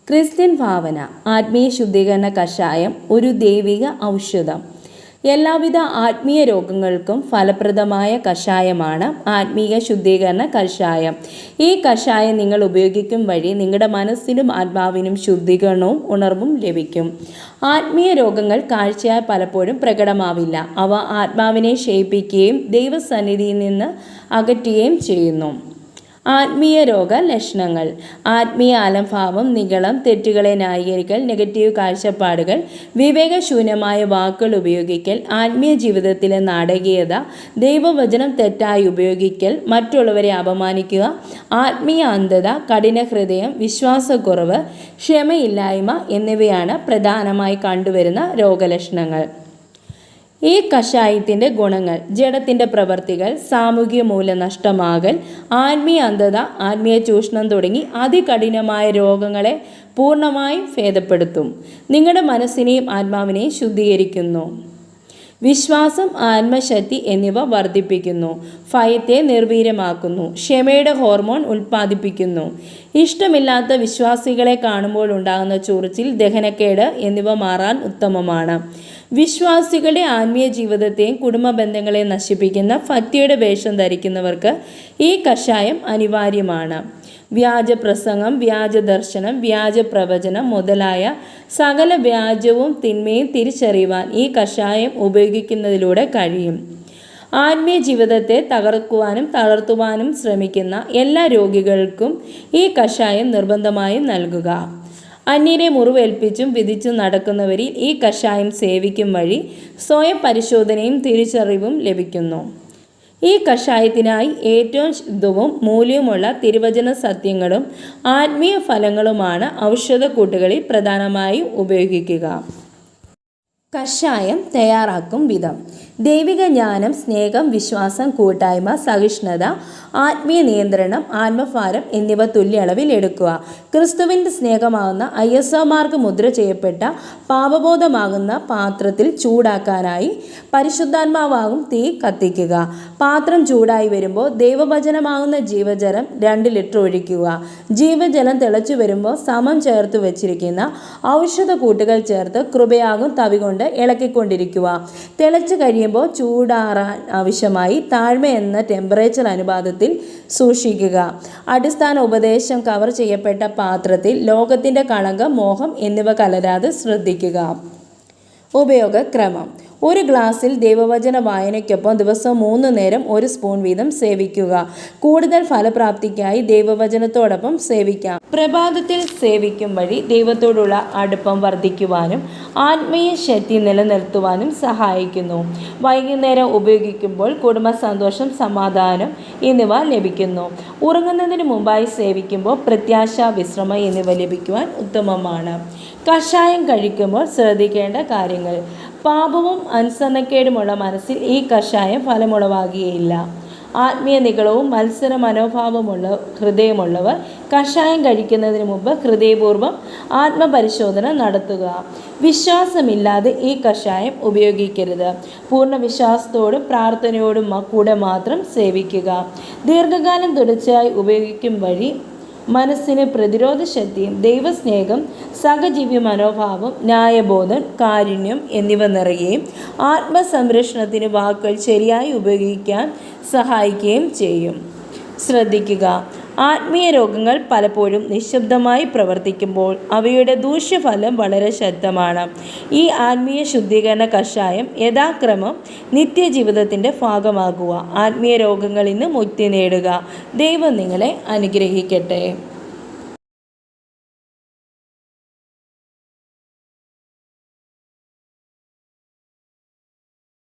Christian ഭാവന. ആത്മീയ ശുദ്ധീകരണ കഷായം ഒരു ദൈവിക ഔഷധം. എല്ലാവിധ ആത്മീയ രോഗങ്ങൾക്കും ഫലപ്രദമായ കഷായമാണ് ആത്മീയ ശുദ്ധീകരണ കഷായം. ഈ കഷായം നിങ്ങൾ ഉപയോഗിക്കും വഴി നിങ്ങളുടെ മനസ്സിനും ആത്മാവിനും ശുദ്ധീകരണവും ഉണർവും ലഭിക്കും. ആത്മീയ രോഗങ്ങൾ കാഴ്ചയാൽ പലപ്പോഴും പ്രകടമാവില്ല. അവ ആത്മാവിനെ ക്ഷയിപ്പിക്കുകയും ദൈവസന്നിധിയിൽ നിന്ന് അകറ്റുകയും ചെയ്യുന്നു. ആത്മീയ രോഗ ലക്ഷണങ്ങൾ: ആത്മീയ അലംഭാവം, നിഗളം, തെറ്റുകളെ ന്യായീകരിക്കൽ, നെഗറ്റീവ് കാഴ്ചപ്പാടുകൾ, വിവേകശൂന്യമായ വാക്കുകൾ ഉപയോഗിക്കൽ, ആത്മീയ ജീവിതത്തിലെ നാടകീയത, ദൈവവചനം തെറ്റായി ഉപയോഗിക്കൽ, മറ്റുള്ളവരെ അപമാനിക്കുക, ആത്മീയ അന്ധത, കഠിനഹൃദയം, വിശ്വാസക്കുറവ്, ക്ഷമയില്ലായ്മ എന്നിവയാണ് പ്രധാനമായി കണ്ടുവരുന്ന രോഗലക്ഷണങ്ങൾ. ഈ കഷായത്തിൻ്റെ ഗുണങ്ങൾ: ജഡത്തിൻ്റെ പ്രവർത്തികൾ, സാമൂഹിക മൂല്യനഷ്ടമാകൽ, ആത്മീയ അന്ധത, ആത്മീയ ചൂഷണം തുടങ്ങി അതികഠിനമായ രോഗങ്ങളെ പൂർണ്ണമായും ഭേദപ്പെടുത്തും. നിങ്ങളുടെ മനസ്സിനെയും ആത്മാവിനെയും ശുദ്ധീകരിക്കുന്നു. വിശ്വാസം, ആത്മശക്തി എന്നിവ വർദ്ധിപ്പിക്കുന്നു. ഭയത്തെ നിർവീര്യമാക്കുന്നു. ക്ഷമയുടെ ഹോർമോൺ ഉൽപ്പാദിപ്പിക്കുന്നു. ഇഷ്ടമില്ലാത്ത വിശ്വാസികളെ കാണുമ്പോൾ ഉണ്ടാകുന്ന ചൊറിച്ചിൽ, ദഹനക്കേട് എന്നിവ മാറാൻ ഉത്തമമാണ്. വിശ്വാസികളുടെ ആത്മീയ ജീവിതത്തെയും കുടുംബ ബന്ധങ്ങളെയും നശിപ്പിക്കുന്ന ഭക്തിയുടെ വേഷം ധരിക്കുന്നവർക്ക് ഈ കഷായം അനിവാര്യമാണ്. വ്യാജ പ്രസംഗം, വ്യാജ ദർശനം, വ്യാജ പ്രവചനം മുതലായ സകല വ്യാജവും തിന്മയും തിരിച്ചറിയുവാൻ ഈ കഷായം ഉപയോഗിക്കുന്നതിലൂടെ കഴിയും. ആത്മീയ ജീവിതത്തെ തകർക്കുവാനും തളർത്തുവാനും ശ്രമിക്കുന്ന എല്ലാ രോഗികൾക്കും ഈ കഷായം നിർബന്ധമായും നൽകുക. അന്യരെ മുറിവേൽപ്പിച്ചും വിധിച്ചും നടക്കുന്നവരിൽ ഈ കഷായം സേവിക്കും വഴി സ്വയം പരിശോധനയും തിരിച്ചറിവും ലഭിക്കുന്നു. ഈ കഷായത്തിനായി ഏറ്റവും ശുദ്ധവും മൂല്യമുള്ള തിരുവചന സത്യങ്ങളും ആത്മീയ ഫലങ്ങളുമാണ് ഔഷധക്കൂട്ടുകളിൽ പ്രധാനമായും ഉപയോഗിക്കുക. കഷായം തയ്യാറാക്കും വിധം: ദൈവിക ജ്ഞാനം, സ്നേഹം, വിശ്വാസം, കൂട്ടായ്മ, സഹിഷ്ണുത, ആത്മീയ നിയന്ത്രണം, ആത്മഭാരം എന്നിവ തുല്യ അളവിൽ എടുക്കുക. ക്രിസ്തുവിൻ്റെ സ്നേഹമാകുന്ന ഐഎസ്ഒമാർക്ക് മുദ്ര ചെയ്യപ്പെട്ട പാപബോധമാകുന്ന പാത്രത്തിൽ ചൂടാക്കാനായി പരിശുദ്ധാത്മാവാകും തീ കത്തിക്കുക. പാത്രം ചൂടായി വരുമ്പോൾ ദൈവവചനമാകുന്ന ജീവജലം 2 ലിറ്റർ ഒഴിക്കുക. ജീവജലം തിളച്ചു വരുമ്പോൾ സമം ചേർത്ത് വെച്ചിരിക്കുന്ന ഔഷധക്കൂട്ടുകൾ ചേർത്ത് കൃപയാകും തവി കൊണ്ട് ഇളക്കിക്കൊണ്ടിരിക്കുക. തിളച്ചു കഴിയുമ്പോൾ ചൂടാറാൻ ആവശ്യമായി താഴ്മ എന്ന ടെമ്പറേച്ചർ അനുപാതത്തിൽ സൂക്ഷിക്കുക. അടിസ്ഥാന ഉപദേശം കവർ ചെയ്യപ്പെട്ട പാത്രത്തിൽ ലോകത്തിൻ്റെ കളങ്കം, മോഹം എന്നിവ കലരാതെ ശ്രദ്ധിക്കുക. ഉപയോഗക്രമം: ഒരു ഗ്ലാസ്സിൽ ദൈവവചന വായനയ്ക്കൊപ്പം ദിവസവും 3 നേരം 1 സ്പൂൺ വീതം സേവിക്കുക. കൂടുതൽ ഫലപ്രാപ്തിക്കായി ദൈവവചനത്തോടൊപ്പം സേവിക്കാം. പ്രഭാതത്തിൽ സേവിക്കും വഴി ദൈവത്തോടുള്ള അടുപ്പം വർദ്ധിക്കുവാനും ആത്മീയ ശക്തി നിലനിർത്തുവാനും സഹായിക്കുന്നു. വൈകുന്നേരം ഉപയോഗിക്കുമ്പോൾ കുടുംബ സന്തോഷം, സമാധാനം എന്നിവ ലഭിക്കുന്നു. ഉറങ്ങുന്നതിന് മുമ്പായി സേവിക്കുമ്പോൾ പ്രത്യാശ, വിശ്രമം എന്നിവ ലഭിക്കുവാൻ ഉത്തമമാണ്. കഷായം കഴിക്കുമ്പോൾ ശ്രദ്ധിക്കേണ്ട കാര്യങ്ങൾ: പാപവും അനുസരണക്കേടുമുള്ള മനസ്സിൽ ഈ കഷായം ഫലമുളവാകുകയില്ല. ആത്മീയ നിഗളവും മത്സര മനോഭാവമുള്ള ഹൃദയമുള്ളവർ കഷായം കഴിക്കുന്നതിന് മുമ്പ് ഹൃദയപൂർവ്വം ആത്മപരിശോധന നടത്തുക. വിശ്വാസമില്ലാതെ ഈ കഷായം ഉപയോഗിക്കരുത്. പൂർണ്ണ വിശ്വാസത്തോടും പ്രാർത്ഥനയോടും കൂടെ മാത്രം സേവിക്കുക. ദീർഘകാലം തുടർച്ചയായി ഉപയോഗിക്കും വഴി മനസ്സിന് പ്രതിരോധ ശക്തിയും ദൈവസ്നേഹം, സഹജീവി മനോഭാവം, ന്യായബോധം, കാരുണ്യം എന്നിവ നിറയുകയും ആത്മസംരക്ഷണത്തിന് വാക്കുകൾ ശരിയായി ഉപയോഗിക്കാൻ സഹായിക്കുകയും ചെയ്യും. ശ്രദ്ധിക്കുക: ആത്മീയ രോഗങ്ങൾ പലപ്പോഴും നിശബ്ദമായി പ്രവർത്തിക്കുമ്പോൾ അവയുടെ ദൂഷ്യഫലം വളരെ ശക്തമാണ്. ഈ ആത്മീയ ശുദ്ധീകരണ കഷായം യഥാക്രമം നിത്യജീവിതത്തിൻ്റെ ഭാഗമാക്കുക. ആത്മീയ രോഗങ്ങളിൽ നിന്ന് മുക്തി നേടുക. ദൈവം നിങ്ങളെ അനുഗ്രഹിക്കട്ടെ.